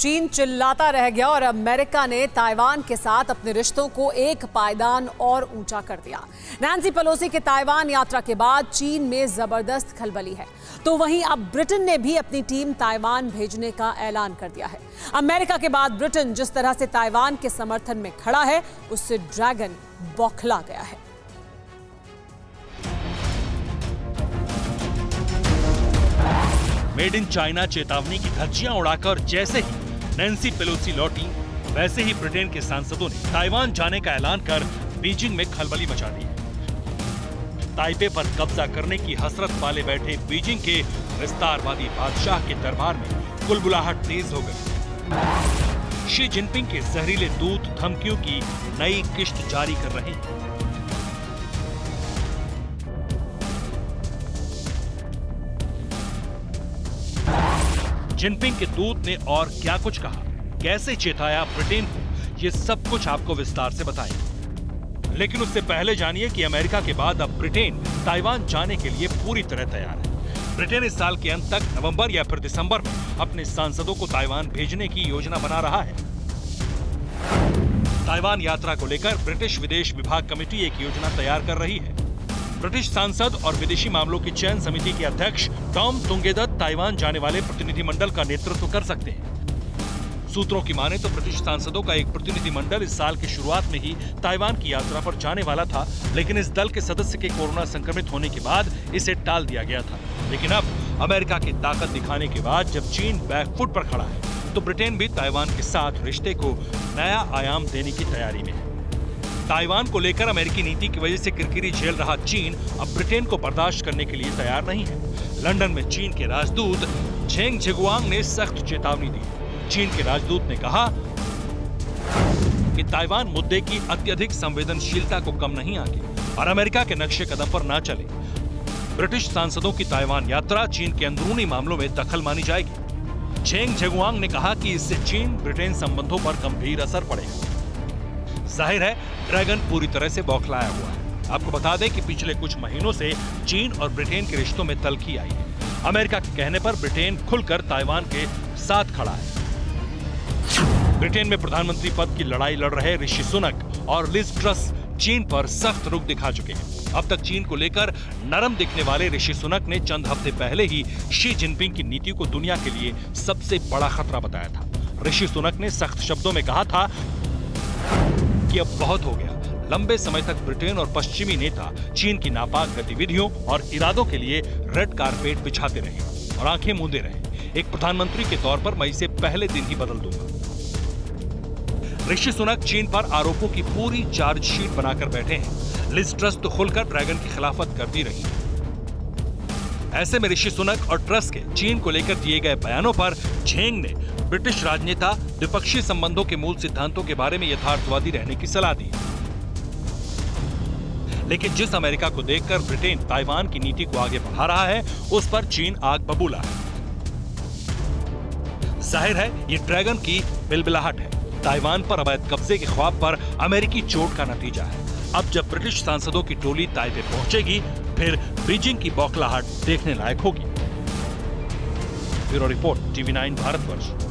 चीन चिल्लाता रह गया और अमेरिका ने ताइवान के साथ अपने रिश्तों को एक पायदान और ऊंचा कर दिया। नैन्सी पेलोसी के ताइवान यात्रा के बाद चीन में जबरदस्त खलबली है, तो वहीं अब ब्रिटेन ने भी अपनी टीम ताइवान भेजने का ऐलान कर दिया है। अमेरिका के बाद ब्रिटेन जिस तरह से ताइवान के समर्थन में खड़ा है, उससे ड्रैगन बौखला गया है। मेड इन चाइना चेतावनी की धज्जियां उड़ाकर जैसे ही नैन्सी पेलोसी लौटी, वैसे ही ब्रिटेन के सांसदों ने ताइवान जाने का ऐलान कर बीजिंग में खलबली मचा दी है। ताइपे पर कब्जा करने की हसरत पाले बैठे बीजिंग के विस्तारवादी बादशाह के दरबार में कुलबुलाहट तेज हो गई। शी जिनपिंग के जहरीले दूत धमकियों की नई किश्त जारी कर रहे हैं। जिनपिंग के दूत ने और क्या कुछ कहा, कैसे चेताया ब्रिटेन को, ये सब कुछ आपको विस्तार से बताएंगे। लेकिन उससे पहले जानिए कि अमेरिका के बाद अब ब्रिटेन ताइवान जाने के लिए पूरी तरह तैयार है। ब्रिटेन इस साल के अंत तक नवंबर या फिर दिसंबर में अपने सांसदों को ताइवान भेजने की योजना बना रहा है। ताइवान यात्रा को लेकर ब्रिटिश विदेश विभाग कमेटी एक योजना तैयार कर रही है। ब्रिटिश सांसद और विदेशी मामलों की चयन समिति के अध्यक्ष टॉम तुंगेदत्त ताइवान जाने वाले प्रतिनिधिमंडल का नेतृत्व कर सकते हैं। सूत्रों की माने तो ब्रिटिश सांसदों का एक प्रतिनिधिमंडल इस साल की शुरुआत में ही ताइवान की यात्रा पर जाने वाला था, लेकिन इस दल के सदस्य के कोरोना संक्रमित होने के बाद इसे टाल दिया गया था। लेकिन अब अमेरिका की ताकत दिखाने के बाद जब चीन बैकफुट पर खड़ा है, तो ब्रिटेन भी ताइवान के साथ रिश्ते को नया आयाम देने की तैयारी में है। ताइवान को लेकर अमेरिकी नीति की वजह से किरकिरी झेल रहा चीन अब ब्रिटेन को बर्दाश्त करने के लिए तैयार नहीं है। लंदन में चीन के राजदूत झेंग झिगुआंग ने सख्त चेतावनी दी। चीन के राजदूत ने कहा कि ताइवान मुद्दे की अत्यधिक संवेदनशीलता को कम नहीं आके और अमेरिका के नक्शे कदम पर ना चले। ब्रिटिश सांसदों की ताइवान यात्रा चीन के अंदरूनी मामलों में दखल मानी जाएगी। झेंग झिगुआंग ने कहा कि इससे चीन ब्रिटेन संबंधों पर गंभीर असर पड़ेगा। जाहिर है ड्रैगन पूरी तरह से बौखलाया हुआ है। आपको बता दें कि पिछले कुछ महीनों से चीन और ब्रिटेन के रिश्तों में तल्खी आई है। अमेरिका के कहने पर ब्रिटेन खुलकर ताइवान के साथ खड़ा है। ब्रिटेन में प्रधानमंत्री पद की लड़ाई लड़ रहे ऋषि सुनक और लिज ट्रस चीन पर सख्त रुख दिखा चुके हैं। अब तक चीन को लेकर नरम दिखने वाले ऋषि सुनक ने चंद हफ्ते पहले ही शी जिनपिंग की नीति को दुनिया के लिए सबसे बड़ा खतरा बताया था। ऋषि सुनक ने सख्त शब्दों में कहा था कि अब बहुत हो गया। लंबे समय तक ब्रिटेन और पश्चिमी नेता चीन की नापाक गतिविधियों और इरादों के लिए रेड कारपेट बिछाते रहे और आंखें मूंदे रहे। एक प्रधानमंत्री के तौर पर मैं इसे पहले दिन ही बदल दूंगा। ऋषि सुनक चीन पर आरोपों की पूरी चार्जशीट बनाकर बैठे हैं। लिज ट्रस तो खुलकर ड्रैगन की खिलाफत करती रही। ऐसे में ऋषि सुनक और ट्रस के चीन को लेकर दिए गए बयानों पर झेंग ने ब्रिटिश राजनेता द्विपक्षीय संबंधों के मूल सिद्धांतों के बारे में यथार्थवादी रहने की सलाह दी। लेकिन जिस अमेरिका को देखकर ब्रिटेन ताइवान की नीति को आगे बढ़ा रहा है, उस पर चीन आग बबूला है। जाहिर है ये ड्रैगन की बिलबिलाहट है। ताइवान पर अवैध कब्जे के ख्वाब पर अमेरिकी चोट का नतीजा है। अब जब ब्रिटिश सांसदों की टोली ताइपे पहुंचेगी, फिर बीजिंग की बौखलाहट देखने लायक होगी। Bureau report, TV9 Bharatvarsh.